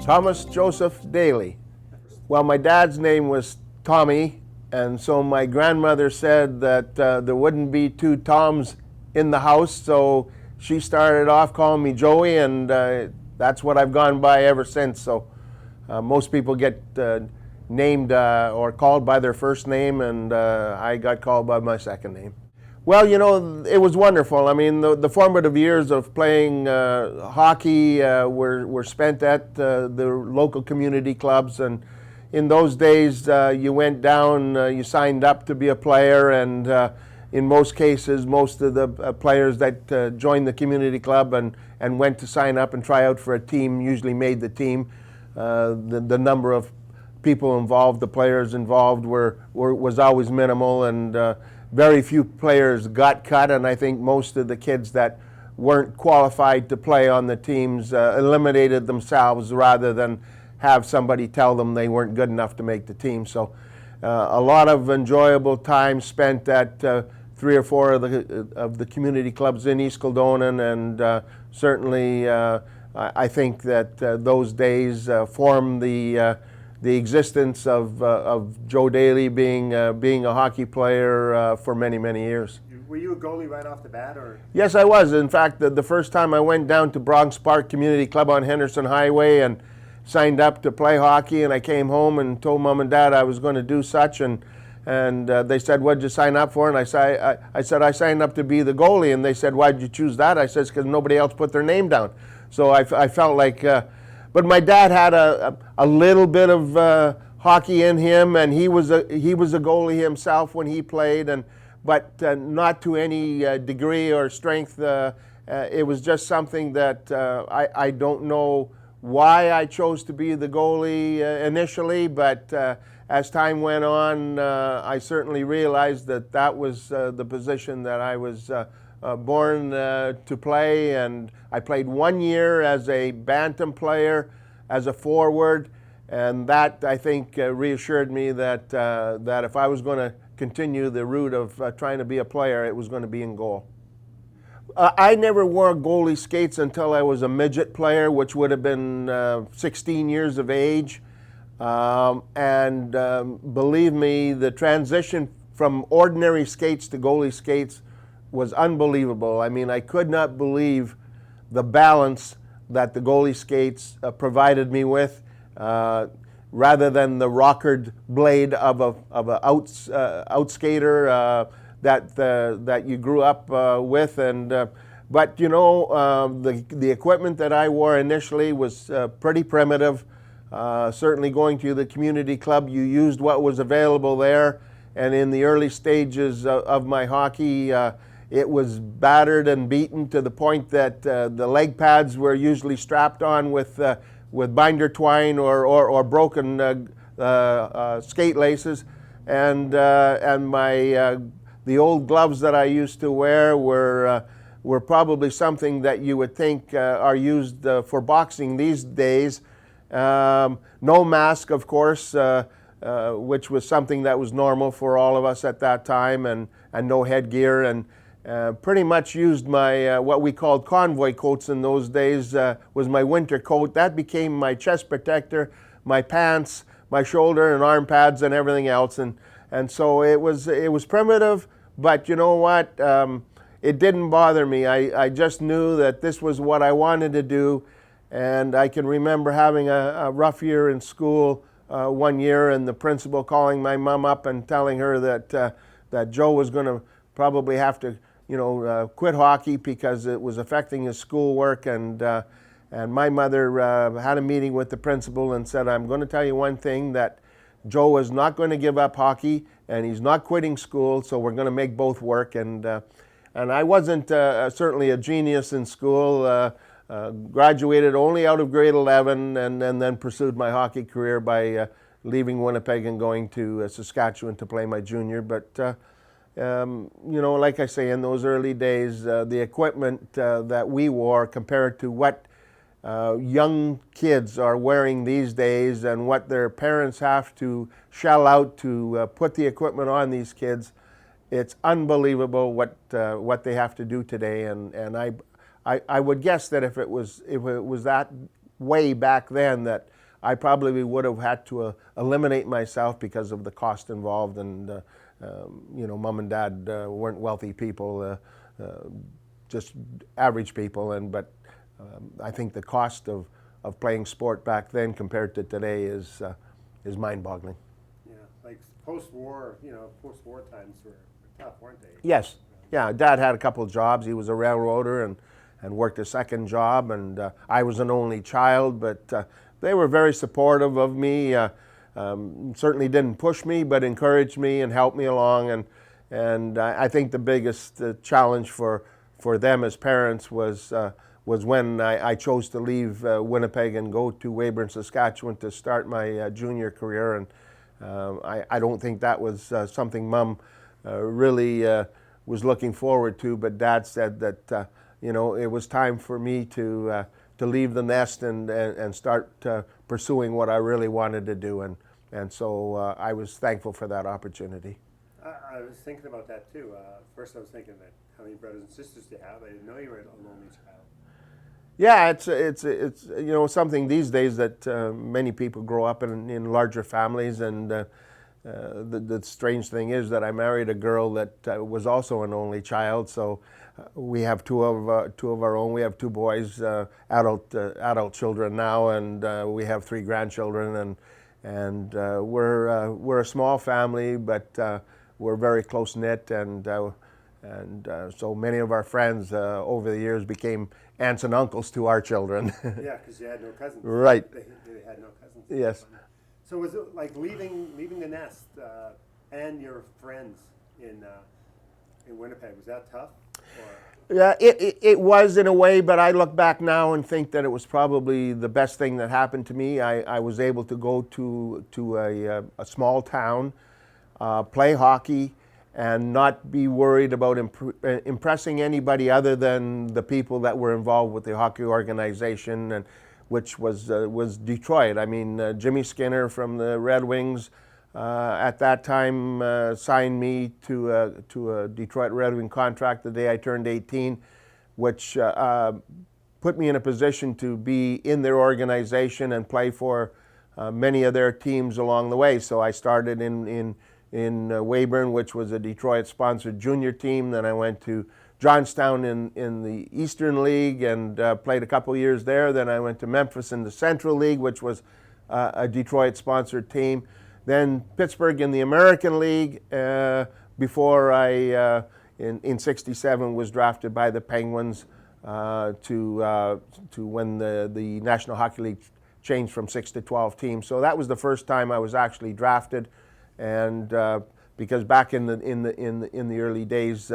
Thomas Joseph Daley. Well, my dad's name was Tommy, and so my grandmother said that there wouldn't be two Toms in the house, so she started off calling me Joey, and that's what I've gone by ever since. So most people get named or called by their first name, and I got called by my second name. Well, you know, it was wonderful. I mean, the formative years of playing hockey were spent at the local community clubs, and in those days you went down, you signed up to be a player, and in most cases, most of the players that joined the community club and went to sign up and try out for a team usually made the team. The number of people involved, the players involved, was always minimal, and very few players got cut, and I think most of the kids that weren't qualified to play on the teams eliminated themselves rather than have somebody tell them they weren't good enough to make the team. So a lot of enjoyable time spent at 3 or 4 of the community clubs in East Kildonan, and certainly I think that those days formed the existence of Joe Daley being a hockey player for many, many years. Were you a goalie right off the bat, or? Yes, I was. In fact, the first time I went down to Bronx Park Community Club on Henderson Highway and signed up to play hockey, and I came home and told Mom and Dad I was going to do such, and they said, "What'd you sign up for?" And I said, "I signed up to be the goalie." And they said, "Why'd you choose that?" I said, "Because nobody else put their name down." So I felt like, but my dad had a little bit of hockey in him, and he was a goalie himself when he played, but not to any degree or strength. It was just something that I don't know why I chose to be the goalie initially, but as time went on, I certainly realized that was the position that I was born to play, and I played 1 year as a bantam player, as a forward, and that, I think, reassured me that if I was going to continue the route of trying to be a player, it was going to be in goal. I never wore goalie skates until I was a midget player, which would have been 16 years of age. And believe me, the transition from ordinary skates to goalie skates was unbelievable. I mean, I could not believe the balance that the goalie skates provided me with, rather than the rockered blade of a outskater that you grew up with. And but you know, the equipment that I wore initially was pretty primitive. Certainly going to the community club, you used what was available there, and in the early stages of my hockey, it was battered and beaten to the point that the leg pads were usually strapped on with binder twine or broken skate laces, and the old gloves that I used to wear were probably something that you would think are used for boxing these days. No mask, of course, which was something that was normal for all of us at that time, and no headgear, and pretty much used my what we called convoy coats in those days, was my winter coat. That became my chest protector, my pants, my shoulder and arm pads, and everything else. And so it was primitive, but you know what? It didn't bother me. I just knew that this was what I wanted to do. And I can remember having a rough year in school 1 year, and the principal calling my mom up and telling her that Joe was going to probably have to, you know, quit hockey because it was affecting his schoolwork. And my mother had a meeting with the principal and said, "I'm going to tell you one thing, that Joe is not going to give up hockey, and he's not quitting school, so we're going to make both work." And I wasn't certainly a genius in school. Graduated only out of grade 11, and then pursued my hockey career by leaving Winnipeg and going to Saskatchewan to play my junior. But you know, like I say, in those early days, the equipment that we wore compared to what young kids are wearing these days and what their parents have to shell out to put the equipment on these kids, it's unbelievable what they have to do today. And I would guess that if it was that way back then that I probably would have had to eliminate myself because of the cost involved, and mom and dad weren't wealthy people, just average people, but I think the cost of playing sport back then compared to today is mind-boggling. Yeah, like post-war times were tough, weren't they? Yes. Yeah, Dad had a couple of jobs. He was a railroader and worked a second job, and I was an only child, but they were very supportive of me. Certainly didn't push me, but encouraged me and helped me along. And I think the biggest challenge for them as parents was when I chose to leave Winnipeg and go to Weyburn, Saskatchewan to start my junior career. And I don't think that was something Mom really was looking forward to, but Dad said that it was time for me to leave the nest and start pursuing what I really wanted to do, and so I was thankful for that opportunity. I was thinking about that too. First, I was thinking that how many brothers and sisters do you have? I didn't know you were a lonely child. Yeah, it's something these days that many people grow up in larger families, and the strange thing is that I married a girl that was also an only child. So we have two of our own. We have two boys, adult children now, and we have 3 grandchildren, and we're a small family, but we're very close knit, and so many of our friends over the years became aunts and uncles to our children. Yeah, because you had no cousins. Right. They had no cousins. Yes. So was it like leaving the nest and your friends in Winnipeg? Was that tough? Or? Yeah, it was in a way, but I look back now and think that it was probably the best thing that happened to me. I was able to go to a small town, play hockey, and not be worried about impressing anybody other than the people that were involved with the hockey organization, and which was Detroit. I mean, Jimmy Skinner from the Red Wings at that time signed me to a Detroit Red Wing contract the day I turned 18, which put me in a position to be in their organization and play for many of their teams along the way. So I started in Weyburn, which was a Detroit-sponsored junior team. Then I went to Johnstown in the Eastern League and played a couple years there. Then I went to Memphis in the Central League, which was a Detroit-sponsored team. Then Pittsburgh in the American League before I, in '67, was drafted by the Penguins to when the National Hockey League changed from 6 to 12 teams. So that was the first time I was actually drafted, and because back in the early days,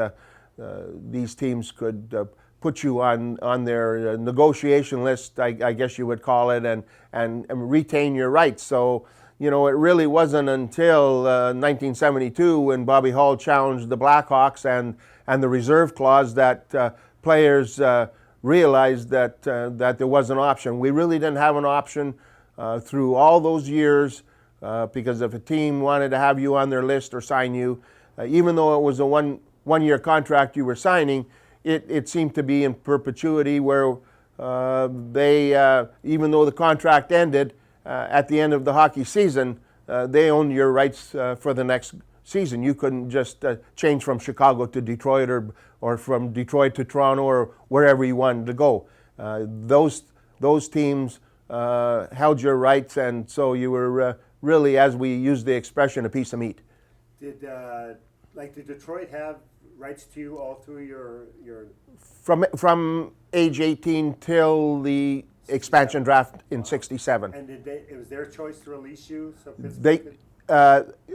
these teams could put you on their negotiation list, I guess you would call it, and retain your rights. So, it really wasn't until 1972 when Bobby Hull challenged the Blackhawks and the reserve clause that players realized that there was an option. We really didn't have an option through all those years because if a team wanted to have you on their list or sign you, even though it was a one-year contract you were signing, it seemed to be in perpetuity where they, even though the contract ended at the end of the hockey season, they owned your rights for the next season. You couldn't just change from Chicago to Detroit or from Detroit to Toronto or wherever you wanted to go. Those teams held your rights, and so you were really, as we use the expression, a piece of meat. Did Detroit have rights to you all through your From age 18 till the expansion draft in '67. And it was their choice to release you? So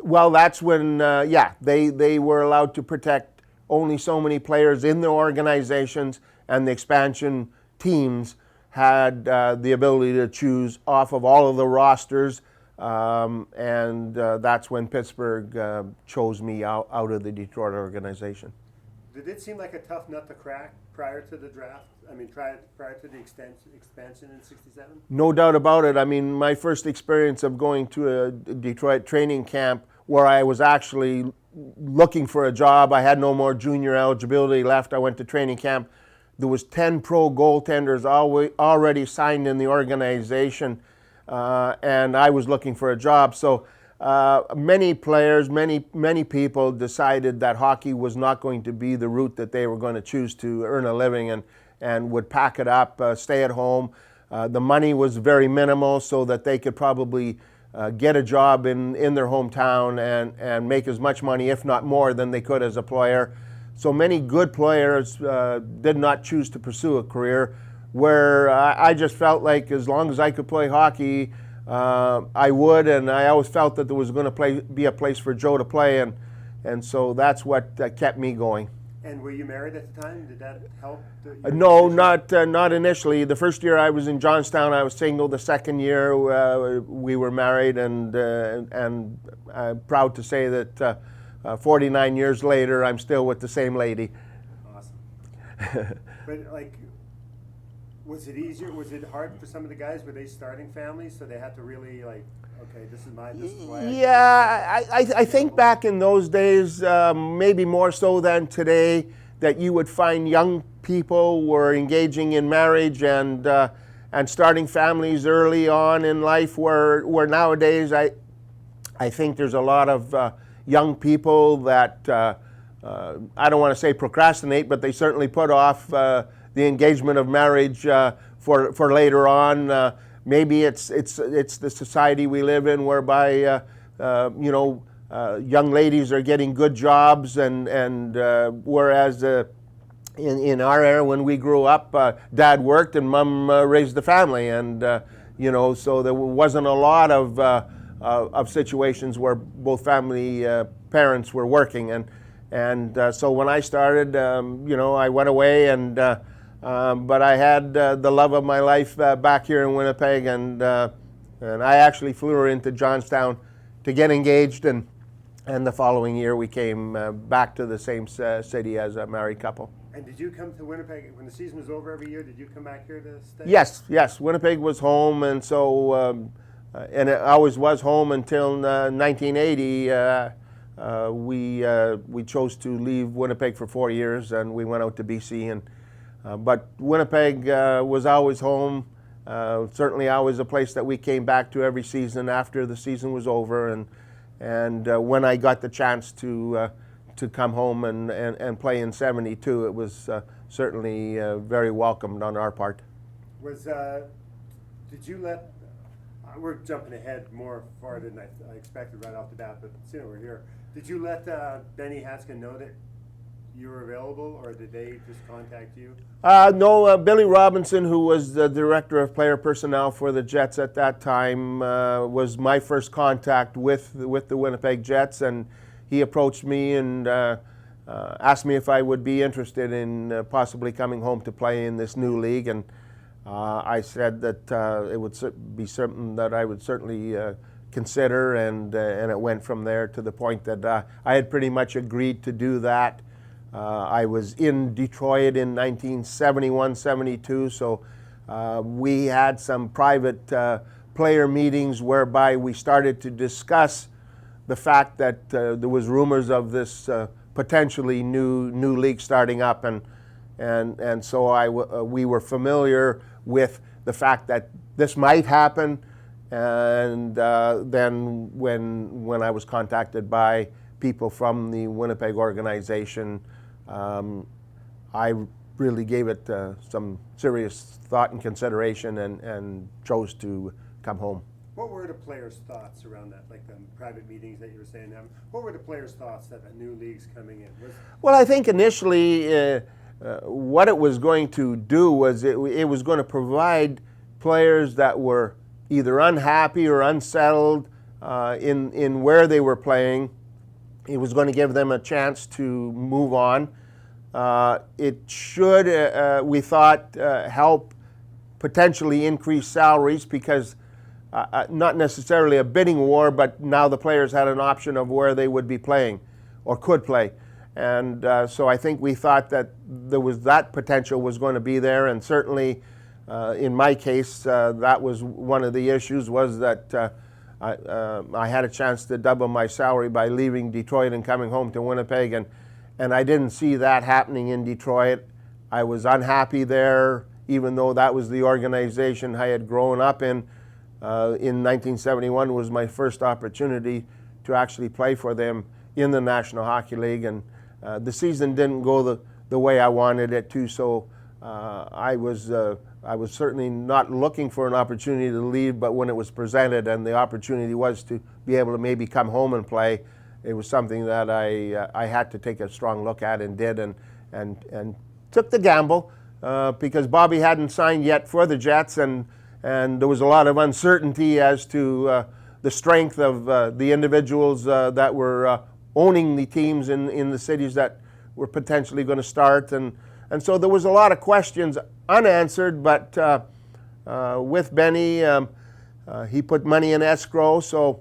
Well, that's when, they were allowed to protect only so many players in their organizations, and the expansion teams had the ability to choose off of all of the rosters, and that's when Pittsburgh chose me out of the Detroit organization. Did it seem like a tough nut to crack prior to the draft? I mean, prior to the expansion in '67? No doubt about it. I mean, my first experience of going to a Detroit training camp where I was actually looking for a job, I had no more junior eligibility left. I went to training camp there was 10 pro goaltenders already signed in the organization, and I was looking for a job. So many players, many people decided that hockey was not going to be the route that they were going to choose to earn a living, and would pack it up, stay at home. The money was very minimal, so that they could probably get a job in their hometown and make as much money, if not more, than they could as a player. So many good players did not choose to pursue a career, where I just felt like as long as I could play hockey, I would, and I always felt that there was going to be a place for Joe to play, and so that's what kept me going. And were you married at the time? Did that help? No, not initially. The first year I was in Johnstown, I was single. The second year we were married, and I'm proud to say that 49 years later, I'm still with the same lady. Awesome. But like, was it easier? Was it hard for some of the guys? Were they starting families, so they had to really like, okay, this is why. Yeah, I think back in those days, maybe more so than today, that you would find young people were engaging in marriage and starting families early on in life. Where nowadays, I think there's a lot of young people that I don't want to say procrastinate, but they certainly put off the engagement of marriage for later on. Maybe it's the society we live in, whereby young ladies are getting good jobs, and whereas in our era when we grew up, Dad worked and Mom raised the family, and so there wasn't a lot of situations where both family parents were working, and so when I started, I went away, and but I had the love of my life back here in Winnipeg, and I actually flew her into Johnstown to get engaged, and the following year we came back to the same city as a married couple. And did you come to Winnipeg when the season was over every year? Did you come back here to stay? Yes. Winnipeg was home, and so and it always was home until 1980. We chose to leave Winnipeg for 4 years, and we went out to BC. But Winnipeg was always home. Certainly, always a place that we came back to every season after the season was over, and when I got the chance to come home and play in '72, it was certainly very welcomed on our part. Did you let? We're jumping ahead more far than I expected right off the bat, but we're here. Did you let Benny Haskin know that you were available, or did they just contact you? No, Billy Robinson, who was the director of player personnel for the Jets at that time, was my first contact with the Winnipeg Jets, and he approached me and asked me if I would be interested in possibly coming home to play in this new league, and I said that it would be something that I would certainly consider, and it went from there to the point that I had pretty much agreed to do that. I was in Detroit in 1971-72, so we had some private player meetings whereby we started to discuss the fact that there was rumors of this potentially new league starting up, and so we were familiar with the fact that this might happen, and then when I was contacted by people from the Winnipeg organization, I really gave it some serious thought and consideration, and chose to come home. What were the players' thoughts around that, like the private meetings that you were saying? What were the players' thoughts that a new league's coming in? Well, I think initially what it was going to do was it was going to provide players that were either unhappy or unsettled in where they were playing. It was going to give them a chance to move on. It should, we thought, help potentially increase salaries, because not necessarily a bidding war, but now the players had an option of where they would be playing or could play. And so I think we thought that that potential was going to be there, and certainly in my case, that was one of the issues, was that I had a chance to double my salary by leaving Detroit and coming home to Winnipeg, and I didn't see that happening in Detroit. I was unhappy there, even though that was the organization I had grown up in. In 1971 was my first opportunity to actually play for them in the National Hockey League, and the season didn't go the way I wanted it to, so I was certainly not looking for an opportunity to leave, but when it was presented and the opportunity was to be able to maybe come home and play, it was something that I had to take a strong look at and did, and took the gamble because Bobby hadn't signed yet for the Jets, and there was a lot of uncertainty as to the strength of the individuals that were owning the teams in the cities that were potentially going to start, and so there was a lot of questions unanswered, but with Benny, he put money in escrow, so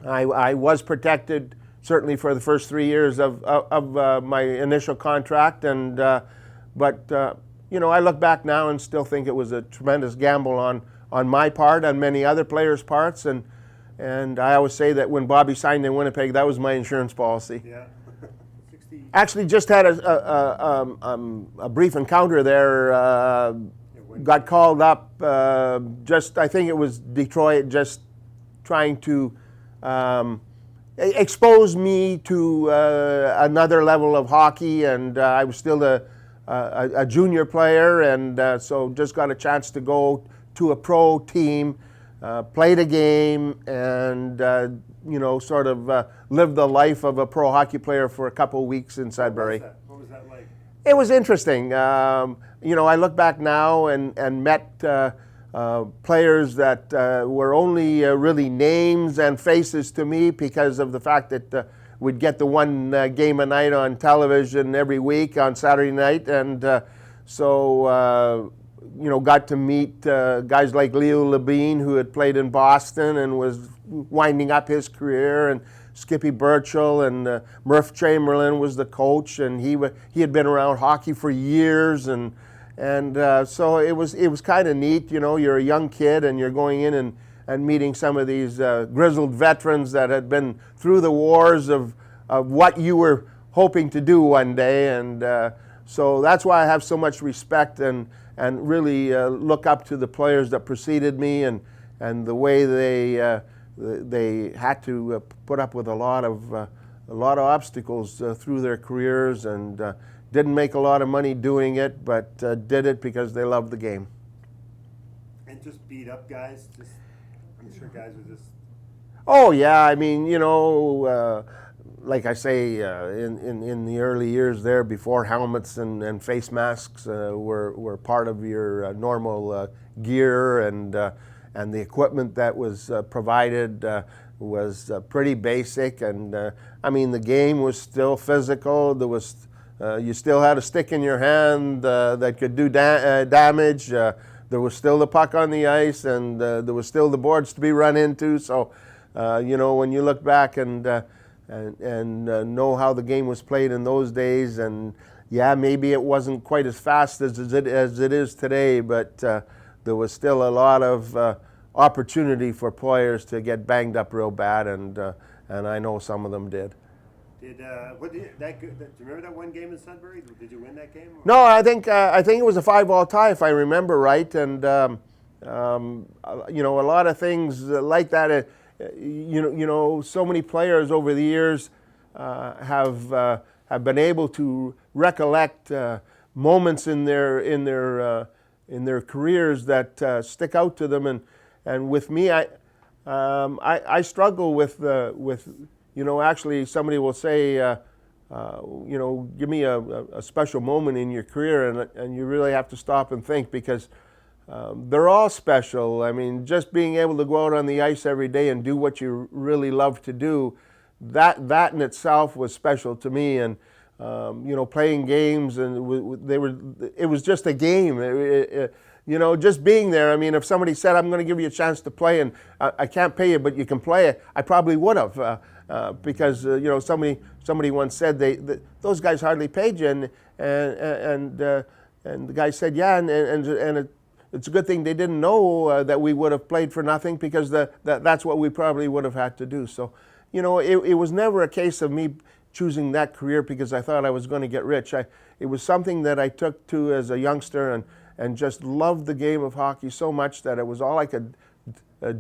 I was protected certainly for the first 3 years of my initial contract, and but you know, I look back now and still think it was a tremendous gamble on my part and many other players' parts, and I always say that when Bobby signed in Winnipeg, that was my insurance policy. Yeah. 60. Actually, just had a brief encounter there. Got called up. I think it was Detroit, just trying to expose me to another level of hockey, and I was still a junior player, and so just got a chance to go to a pro team, played a game, and you know, sort of lived the life of a pro hockey player for a couple of weeks in Sudbury. What was that like? It was interesting. You know, I look back now and met players that were only really names and faces to me because of the fact that we'd get the one game a night on television every week on Saturday night, and so you know, got to meet guys like Leo Labine, who had played in Boston and was winding up his career, and Skippy Burchell, and Murph Chamberlain was the coach, and he had been around hockey for years, and so it was kind of neat. You know, you're a young kid and you're going in and meeting some of these grizzled veterans that had been through the wars of what you were hoping to do one day, and so that's why I have so much respect and really look up to the players that preceded me, and the way they had to put up with a lot of obstacles through their careers, and didn't make a lot of money doing it, but did it because they loved the game. And just beat up guys. I'm sure guys were just. Oh yeah, I mean, you know, like I say, in the early years there, before helmets and face masks were part of your normal gear, and the equipment that was provided was pretty basic, and I mean, the game was still physical. There was you still had a stick in your hand that could do damage. There was still the puck on the ice, and there was still the boards to be run into. So, you know, when you look back and know how the game was played in those days, and yeah, maybe it wasn't quite as fast as it is today, but there was still a lot of opportunity for players to get banged up real bad, and I know some of them did. Do you remember that one game in Sudbury? Did you win that game? Or? No, I think it was a 5-5 tie, if I remember right, and you know, a lot of things like that. You know, so many players over the years have been able to recollect moments in their careers that stick out to them, and with me, I struggle with you know, actually somebody will say, you know, give me a special moment in your career, and you really have to stop and think, because they're all special. I mean, just being able to go out on the ice every day and do what you really love to do, that in itself was special to me. And you know, playing games, and it was just a game. You know, just being there. I mean, if somebody said, I'm going to give you a chance to play, and I can't pay you, but you can play it, I probably would have. Because you know, somebody once said those guys hardly paid you, and the guy said, yeah, and it's a good thing they didn't know that we would have played for nothing, because that's what we probably would have had to do. So, you know, it was never a case of me choosing that career because I thought I was going to get rich. It was something that I took to as a youngster and just loved the game of hockey so much that it was all I could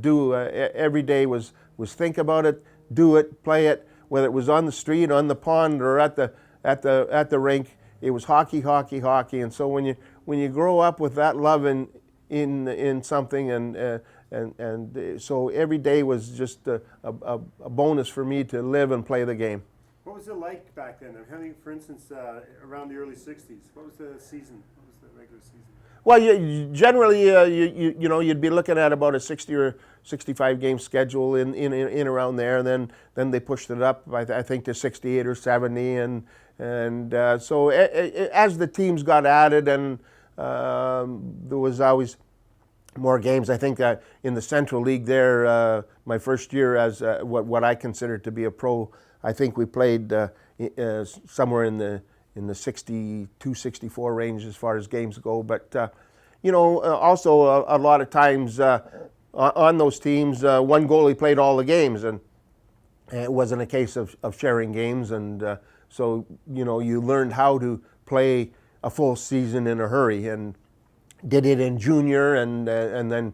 do every day was think about it, do it, play it, whether it was on the street, on the pond, or at the rink. It was hockey, hockey, hockey. And so when you grow up with that love in something, and so every day was just a bonus for me to live and play the game. What was it like back then? I mean, for instance, around the early '60s, what was the season? What was the regular season? Well, generally, you'd be looking at about a 60 or 65 game schedule in around there. Then they pushed it up, I think, to 68 or 70, and so as the teams got added, and there was always more games. I think in the Central League there, my first year as what I considered to be a pro, I think we played somewhere in the 62, 64 range as far as games go. But, also a lot of times on those teams, one goalie played all the games, and it wasn't a case of sharing games. And so, you learned how to play a full season in a hurry, and did it in junior, and then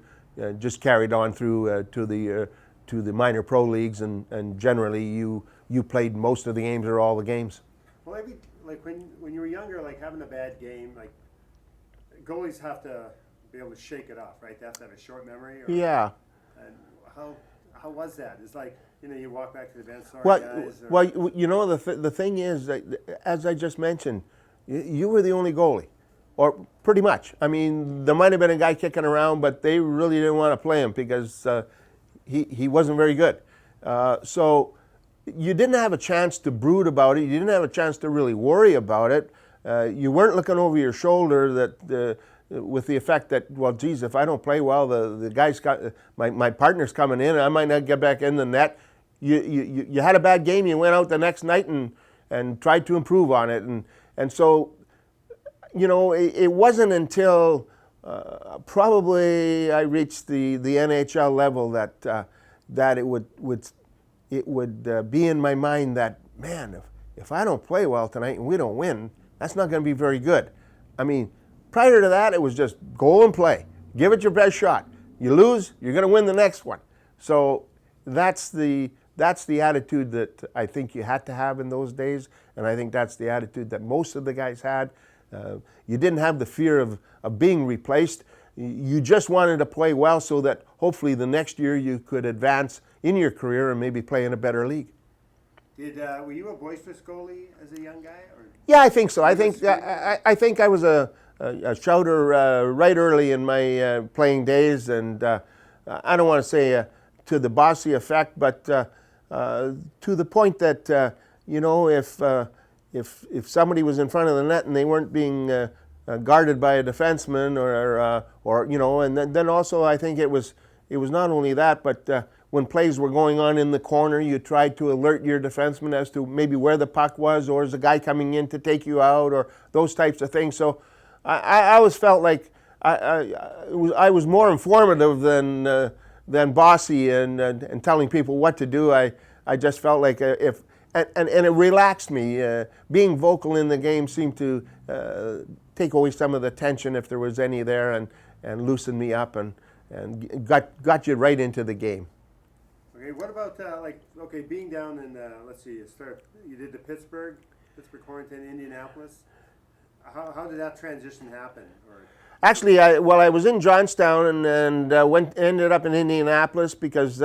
just carried on through to the minor pro leagues, and generally you played most of the games or all the games. Well, when you were younger, like having a bad game, like goalies have to be able to shake it off, right? They have to have a short memory. Yeah. And how was that? It's like you walk back to the bench. Sorry, Well, guys. the thing is that, as I just mentioned, you were the only goalie, or pretty much. I mean, there might have been a guy kicking around, but they really didn't want to play him because he wasn't very good. So you didn't have a chance to brood about it. You didn't have a chance to really worry about it. You weren't looking over your shoulder with the effect that, well, geez, if I don't play well, the guy's got my partner's coming in, I might not get back in the net. You had a bad game. You went out the next night and tried to improve on it, and so it wasn't until probably I reached the NHL level that it would be in my mind that, man, if I don't play well tonight and we don't win, that's not going to be very good. I mean, prior to that, it was just go and play. Give it your best shot. You lose, you're going to win the next one. So that's the attitude that I think you had to have in those days, and I think that's the attitude that most of the guys had. You didn't have the fear of being replaced. You just wanted to play well so that hopefully the next year you could advance in your career and maybe play in a better league. Were you a boisterous goalie as a young guy? Or? Yeah, I think so. I think I was a shouter right early in my playing days, and I don't want to say to the bossy effect, but to the point that if somebody was in front of the net and they weren't being guarded by a defenseman, or and then also I think it was not only that, but when plays were going on in the corner, you tried to alert your defenseman as to maybe where the puck was, or is a guy coming in to take you out, or those types of things. So I always felt like I was more informative than bossy and telling people what to do. I just felt like and it relaxed me. Being vocal in the game seemed to take away some of the tension, if there was any there, and loosen me up and got you right into the game. Okay, what about being down in let's see, you did the Pittsburgh, Quarantine, Indianapolis. How did that transition happen? Actually, I was in Johnstown and ended up in Indianapolis because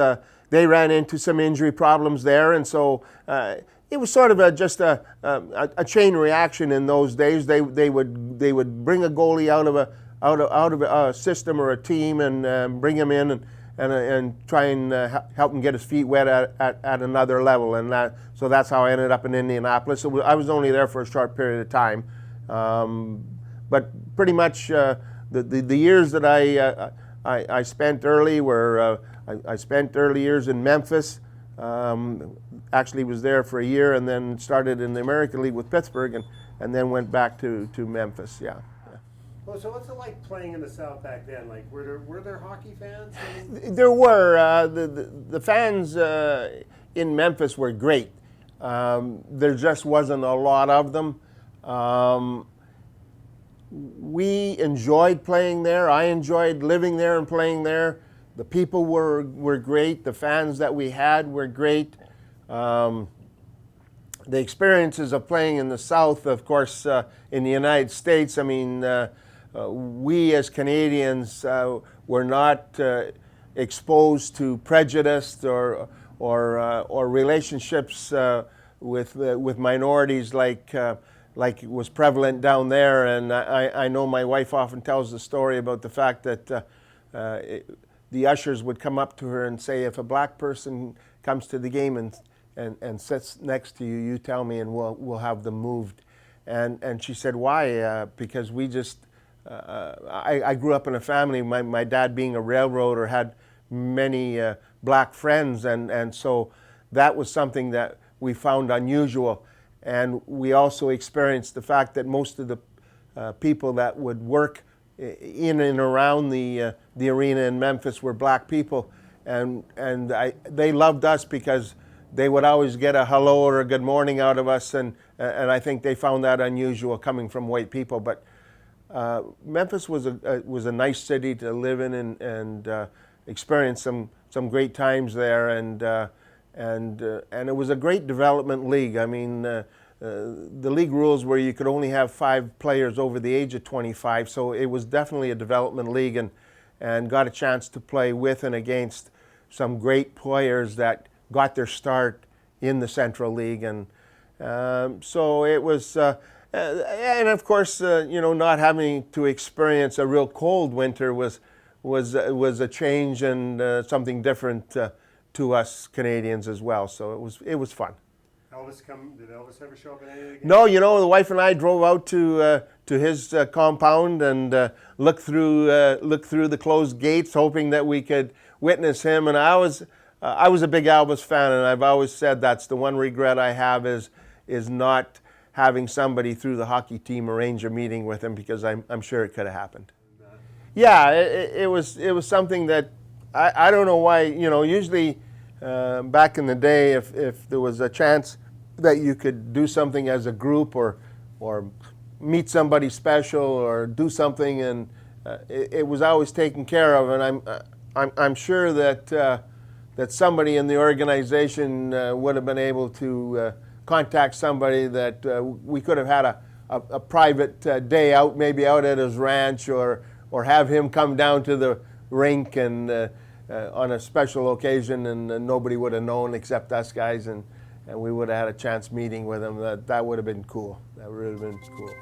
they ran into some injury problems there, and so it was sort of just a chain reaction in those days. They would bring a goalie out of a system or a team and bring him in and try and help him get his feet wet at another level, and so that's how I ended up in Indianapolis. So I was only there for a short period of time, but pretty much the years that I spent early were I spent early years in Memphis. Actually was there for a year and then started in the American League with Pittsburgh and then went back to Memphis. Yeah. Well, so what's it like playing in the South back then? Like, were there hockey fans? There were. The fans in Memphis were great. There just wasn't a lot of them. We enjoyed playing there. I enjoyed living there and playing there. The people were great. The fans that we had were great. The experiences of playing in the South, of course, in the United States, I mean, we as Canadians were not exposed to prejudice or relationships with minorities like was prevalent down there. And I know my wife often tells the story about the fact that the ushers would come up to her and say, if a black person comes to the game and sits next to you, you tell me and we'll have them moved. And she said, why? Because we just, I grew up in a family, my dad being a railroader had many black friends, and so that was something that we found unusual. And we also experienced the fact that most of the people that would work in and around the arena in Memphis were black people, and they loved us because they would always get a hello or a good morning out of us, and I think they found that unusual coming from white people. But Memphis was a nice city to live in and experience some great times there, and it was a great development league. I mean, the league rules were you could only have 5 players over the age of 25, so it was definitely a development league, and got a chance to play with and against some great players that got their start in the Central League, and so it was. And of course, not having to experience a real cold winter was a change and something different to us Canadians as well. So it was fun. Did Elvis ever show up at any of the games? No, the wife and I drove out to his compound and looked through the closed gates, hoping that we could witness him. And I was a big Elvis fan, and I've always said that's the one regret I have is not having somebody through the hockey team arrange a meeting with him, because I'm sure it could have happened. Yeah, it was something that I don't know why. Usually back in the day, if there was a chance that you could do something as a group or meet somebody special or do something, and it was always taken care of. And I'm sure that somebody in the organization would have been able to contact somebody that we could have had a private day out, maybe out at his ranch, or have him come down to the rink and on a special occasion, and nobody would have known except us guys, and we would have had a chance meeting with him. That would have been cool. That would have been cool.